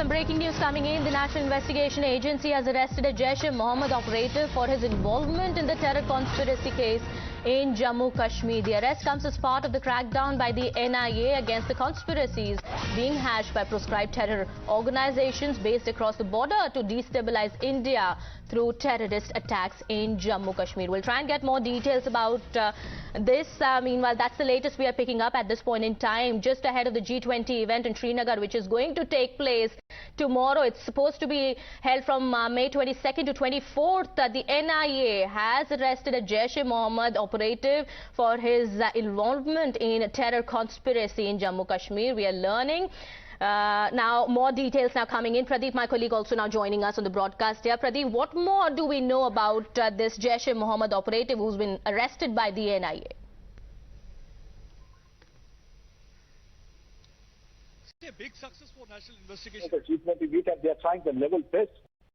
some breaking news coming in. The National Investigation Agency has arrested a Jaish-e-Mohammad operative for his involvement in the terror conspiracy case in Jammu Kashmir. The arrest comes as part of the crackdown by the NIA against the conspiracies being hatched by proscribed terror organizations based across the border to destabilize India through terrorist attacks in Jammu Kashmir. We'll try and get more details about this. Meanwhile, that's the latest we are picking up at this point in time, just ahead of the G20 event in Srinagar, which is going to take place tomorrow. It's supposed to be held from May 22nd to 24th. The NIA has arrested a Jaish-e-Mohammad operative for his involvement in a terror conspiracy in Jammu Kashmir. We are learning now more details now coming in. Pradeep, my colleague, also now joining us on the broadcast here. Pradeep, what more do we know about this Jaish-e-Mohammad operative who's been arrested by the NIA? A big success for national investigation. The G20 meet, and they are trying their level best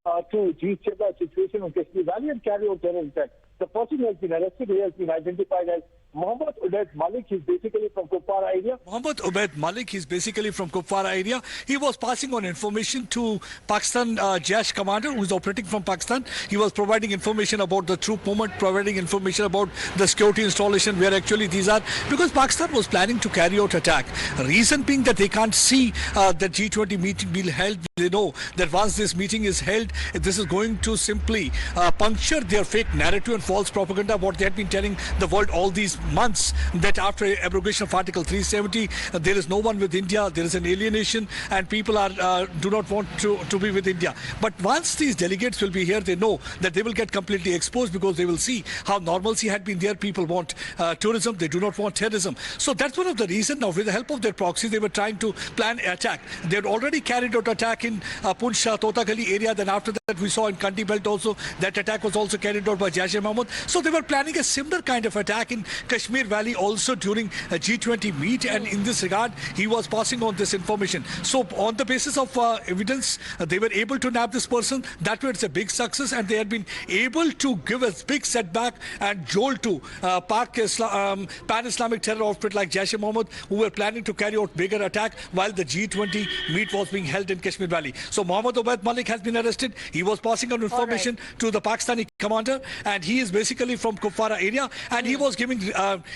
to destabilize the situation in Kashmir Valley and carry out terror attacks. The person who has been arrested here has been identified as Mohammad Ubaid Malik. He's basically from Kupwara area. Mohammad Ubaid Malik, he's basically from Kupwara area. He was passing on information to Pakistan Jaish commander who is operating from Pakistan. He was providing information about the troop movement, providing information about the security installation, where actually these are, because Pakistan was planning to carry out attack. Reason being that they can't see the G20 meeting being held. They know that once this meeting is held, this is going to simply puncture their fake narrative and false propaganda, what they had been telling the world all these months, that after abrogation of Article 370, there is no one with India, there is an alienation, and people are do not want to be with India. But once these delegates will be here, they know that they will get completely exposed, because they will see how normalcy had been there. People want tourism, they do not want terrorism. So that's one of the reasons. Now, with the help of their proxies, they were trying to plan an attack. They had already carried out attack in Poonch, Totagali area. Then after that, we saw in Kanti Belt also, that attack was also carried out by Jaish-e-Mohammad. So they were planning a similar kind of attack in Kashmir Valley also during a G20 meet, and in this regard, he was passing on this information. So on the basis of evidence, they were able to nab this person. That way, it's a big success, and they had been able to give a big setback and jolt to pan-Islamic terror outfit like Jaish-e-Mohammad, who were planning to carry out bigger attack while the G20 meet was being held in Kashmir Valley. So Mohammad Ubaid Malik has been arrested. He was passing on information to the Pakistani commander, and he is basically from Kupwara area, and he was giving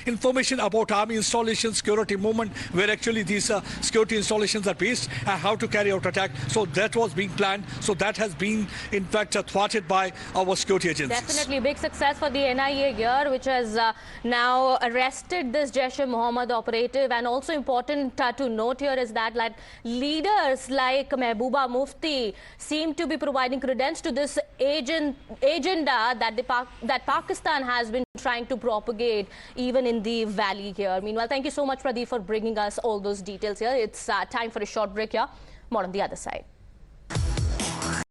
information about army installations, security movement, where actually these security installations are based, and how to carry out attack. So that was being planned. So that has been, in fact, thwarted by our security agencies. Definitely big success for the NIA here, which has now arrested this Jaish-e-Mohammad operative. And also important to note here is that leaders like Mehbooba Mufti seem to be providing credence to this agenda that Pakistan has been trying to propagate even in the valley here. Meanwhile, thank you so much, Pradeep, for bringing us all those details here. It's time for a short break here. More on the other side.